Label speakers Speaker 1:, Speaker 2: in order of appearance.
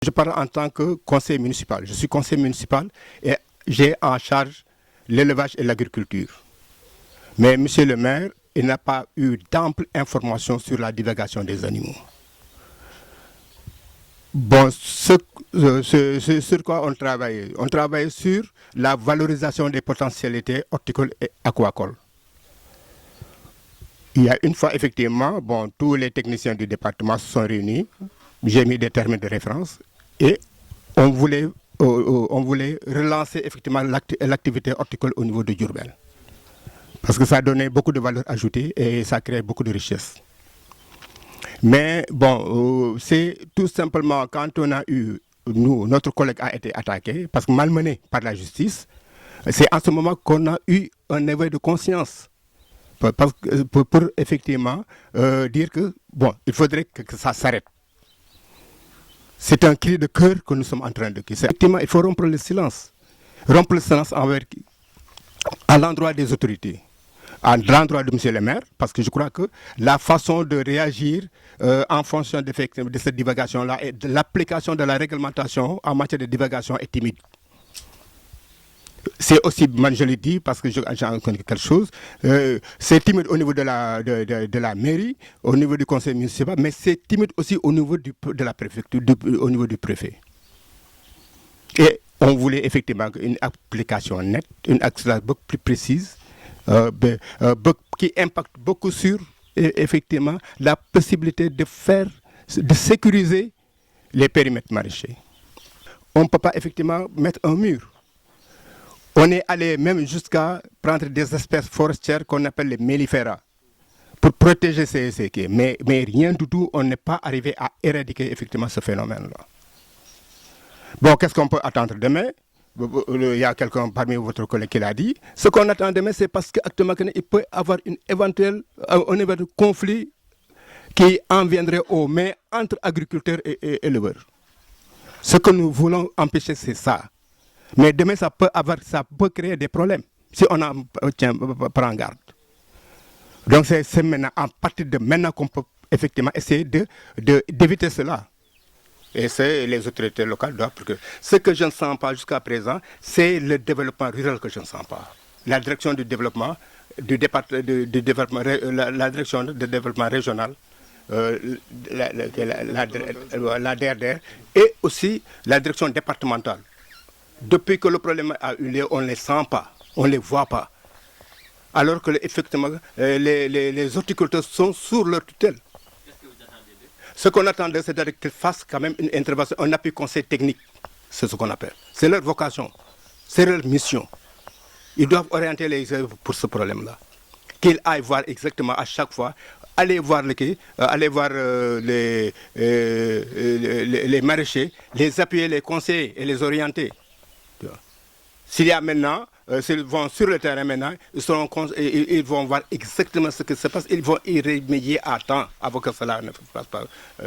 Speaker 1: Je parle en tant que conseiller municipal. Je suis conseiller municipal et j'ai en charge l'élevage et l'agriculture. Mais monsieur le maire, il n'a pas eu d'amples informations sur la divulgation des animaux. Bon, sur quoi on travaille? On travaille sur la valorisation des potentialités horticoles et aquacoles. Il y a une fois, effectivement, bon, tous les techniciens du département se sont réunis. J'ai mis des termes de référence et on voulait relancer effectivement l'activité horticole au niveau de Diourbel. Parce que ça donnait beaucoup de valeur ajoutée et ça crée beaucoup de richesses. Mais bon, c'est tout simplement quand on a eu, notre collègue a été attaqué, parce que malmené par la justice, c'est en ce moment qu'on a eu un éveil de conscience. Pour effectivement dire que, bon, il faudrait que ça s'arrête. C'est un cri de cœur que nous sommes en train de crier. Effectivement, il faut rompre le silence. Rompre le silence à l'endroit des autorités, à l'endroit de M. le maire, parce que je crois que la façon de réagir en fonction de cette divagation-là et de l'application de la réglementation en matière de divagation est timide. C'est aussi, moi je le dis parce que j'en connais quelque chose, c'est timide au niveau de la mairie, au niveau du conseil municipal, mais c'est timide aussi au niveau de la préfecture, au niveau du préfet. Et on voulait effectivement une application nette, une application beaucoup plus précise, qui impacte beaucoup sur effectivement la possibilité de sécuriser les périmètres maraîchers. On ne peut pas effectivement mettre un mur. On est allé même jusqu'à prendre des espèces forestières qu'on appelle les mellifera pour protéger ces quais. Mais rien du tout, on n'est pas arrivé à éradiquer effectivement ce phénomène-là. Bon, qu'est-ce qu'on peut attendre demain? Il y a quelqu'un parmi votre collègue qui l'a dit. Ce qu'on attend demain, c'est parce qu'actuellement, il peut y avoir un éventuel conflit qui en viendrait aux mains entre agriculteurs et éleveurs. Ce que nous voulons empêcher, c'est ça. Mais demain, ça peut créer des problèmes si on prend garde. Donc c'est maintenant, à partir de maintenant qu'on peut effectivement essayer d'éviter cela. Et c'est les autorités locales doivent. Parce que ce que je ne sens pas jusqu'à présent, c'est le développement rural que je ne sens pas. La direction du développement, la direction du développement régional, la DRDR, et aussi la direction départementale. Depuis que le problème a eu lieu, on ne les sent pas, on ne les voit pas. Alors que effectivement, les horticulteurs sont sous leur tutelle. Ce qu'on attendait, c'est qu'ils fassent quand même une intervention, un appui conseil technique. C'est ce qu'on appelle. C'est leur vocation, c'est leur mission. Ils doivent orienter les œuvres pour ce problème-là. Qu'ils aillent voir exactement à chaque fois, aller voir les maraîchers, les appuyer, les conseiller et les orienter. S'il y a maintenant, s'ils vont sur le terrain maintenant, ils vont voir exactement ce qui se passe, ils vont y remédier à temps avant que cela ne se passe pas